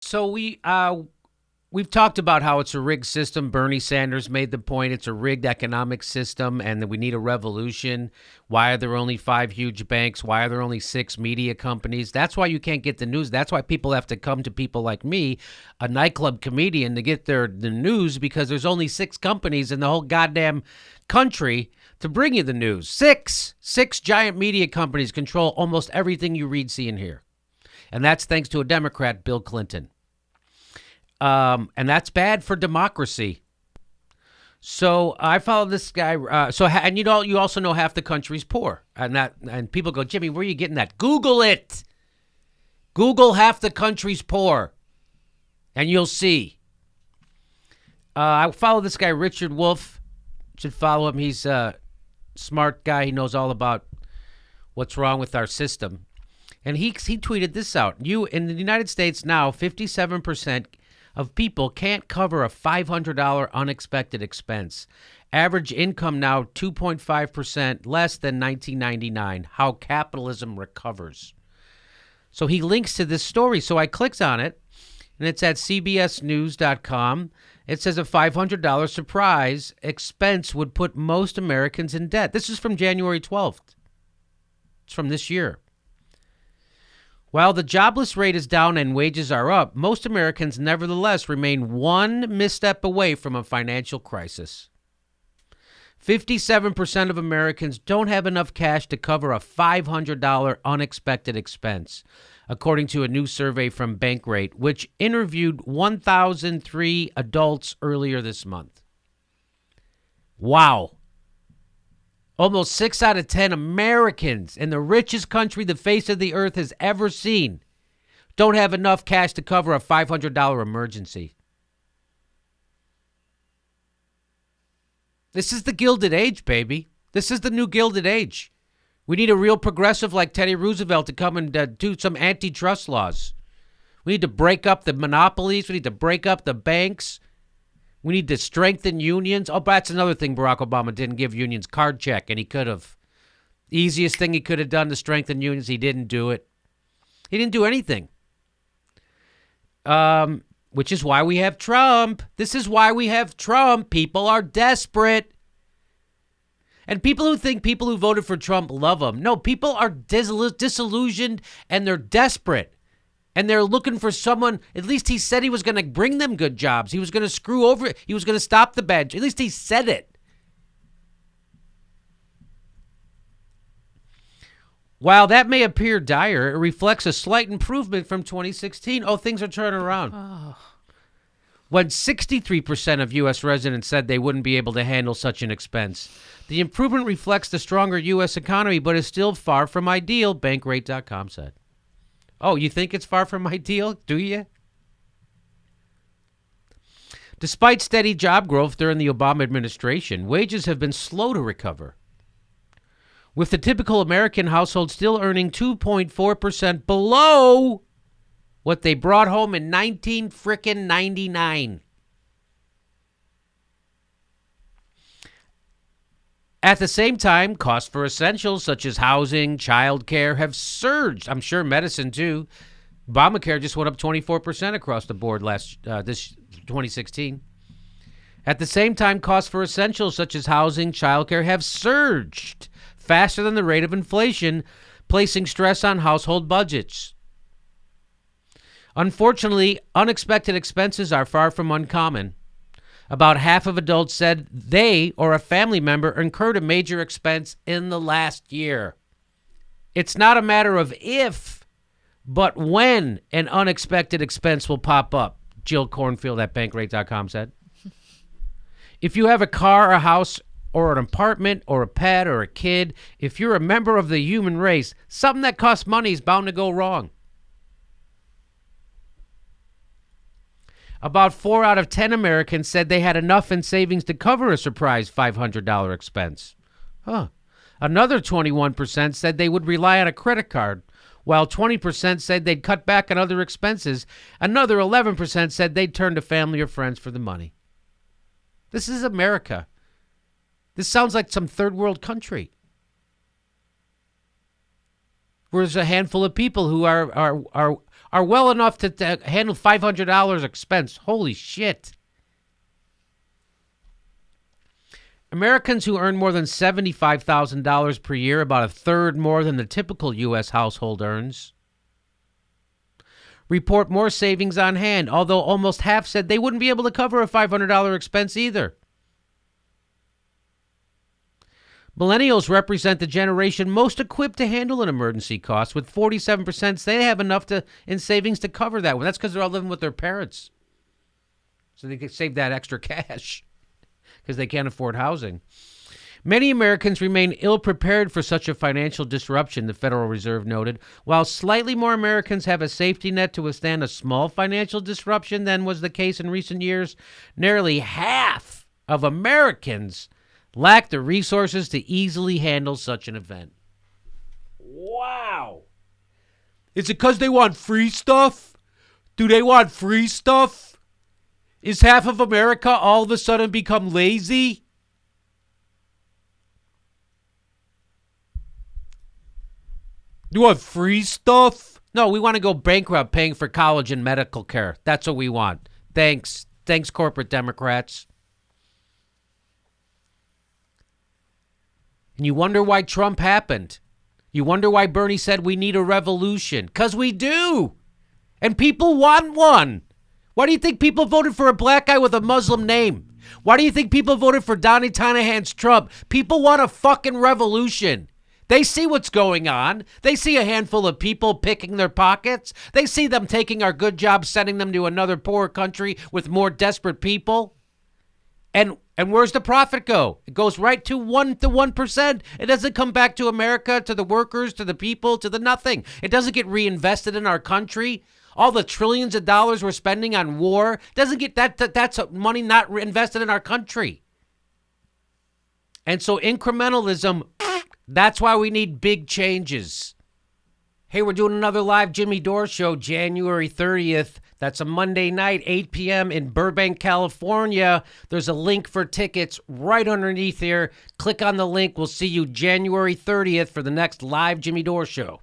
So we've talked about how it's a rigged system. Bernie Sanders made the point it's a rigged economic system and that we need a revolution. Why are there only 5 huge banks? Why are there only 6 media companies? That's why you can't get the news. That's why people have to come to people like me, a nightclub comedian, to get the news, because there's only 6 companies in the whole goddamn country to bring you the news. Six giant media companies control almost everything you read, see, and hear. And that's thanks to a Democrat, Bill Clinton. And that's bad for democracy. So I follow this guy. And you also know half the country's poor, and people go, Jimmy, where are you getting that? Google it. Google half the country's poor, and you'll see. I follow this guy, Richard Wolff. Should follow him. He's a smart guy. He knows all about what's wrong with our system. And he tweeted this out. In the United States now, 57% of people can't cover a $500 unexpected expense. Average income now 2.5% less than 1999. How capitalism recovers. So he links to this story. So I clicked on it, and it's at cbsnews.com. It says a $500 surprise expense would put most Americans in debt. This is from January 12th. It's from this year. While the jobless rate is down and wages are up, most Americans nevertheless remain one misstep away from a financial crisis. 57% of Americans don't have enough cash to cover a $500 unexpected expense, according to a new survey from Bankrate, which interviewed 1,003 adults earlier this month. Wow. Almost 6 out of 10 Americans in the richest country the face of the earth has ever seen don't have enough cash to cover a $500 emergency. This is the Gilded Age, baby. This is the new Gilded Age. We need a real progressive like Teddy Roosevelt to come and do some antitrust laws. We need to break up the monopolies. We need to break up the banks. We need to strengthen unions. Oh, but that's another thing Barack Obama didn't give unions card check, and he could have. Easiest thing he could have done to strengthen unions, he didn't do it. He didn't do anything. Which is why we have Trump. This is why we have Trump. People are desperate. And people who think people who voted for Trump love him. No, people are disillusioned, and they're desperate. And they're looking for someone. At least he said he was going to bring them good jobs. He was going to screw over it. He was going to stop the bad. At least he said it. While that may appear dire, it reflects a slight improvement from 2016. Oh, things are turning around. Oh. When 63% of U.S. residents said they wouldn't be able to handle such an expense. The improvement reflects the stronger U.S. economy, but is still far from ideal, Bankrate.com said. Oh, you think it's far from ideal? Do you? Despite steady job growth during the Obama administration, wages have been slow to recover, with the typical American household still earning 2.4% below what they brought home in 1999. At the same time, costs for essentials such as housing, childcare have surged. I'm sure medicine too. Obamacare just went up 24% across the board this 2016. At the same time, costs for essentials such as housing, childcare have surged faster than the rate of inflation, placing stress on household budgets. Unfortunately, unexpected expenses are far from uncommon. About half of adults said they or a family member incurred a major expense in the last year. It's not a matter of if, but when an unexpected expense will pop up, Jill Cornfield at Bankrate.com said. If you have a car, a house, or an apartment, or a pet, or a kid, if you're a member of the human race, something that costs money is bound to go wrong. About 4 out of 10 Americans said they had enough in savings to cover a surprise $500 expense. Another 21% said they would rely on a credit card, while 20% said they'd cut back on other expenses. Another 11% said they'd turn to family or friends for the money. This is America. This sounds like some third world country, where there's a handful of people who are are well enough to handle $500 expense. Holy shit. Americans who earn more than $75,000 per year, about a third more than the typical U.S. household earns, report more savings on hand, although almost half said they wouldn't be able to cover a $500 expense either. Millennials represent the generation most equipped to handle an emergency cost, with 47% say they have enough in savings to cover that one. That's because they're all living with their parents. So they can save that extra cash because they can't afford housing. Many Americans remain ill-prepared for such a financial disruption, the Federal Reserve noted. While slightly more Americans have a safety net to withstand a small financial disruption than was the case in recent years, nearly half of Americans lack the resources to easily handle such an event. Wow. Is it because they want free stuff? Do they want free stuff? Is half of America all of a sudden become lazy? You want free stuff? No, we want to go bankrupt paying for college and medical care. That's what we want. Thanks. Thanks, corporate Democrats. And you wonder why Trump happened. You wonder why Bernie said we need a revolution. Because we do. And people want one. Why do you think people voted for a black guy with a Muslim name? Why do you think people voted for Donnie Tynahan's Trump? People want a fucking revolution. They see what's going on. They see a handful of people picking their pockets. They see them taking our good jobs, sending them to another poor country with more desperate people. And where's the profit go? It goes right to 1%. It doesn't come back to America, to the workers, to the people, to the nothing. It doesn't get reinvested in our country. All the trillions of dollars we're spending on war doesn't get that's money not invested in our country. And so incrementalism, that's why we need big changes. Hey, we're doing another live Jimmy Dore show January 30th. That's a Monday night, 8 p.m. in Burbank, California. There's a link for tickets right underneath here. Click on the link. We'll see you January 30th for the next live Jimmy Dore show.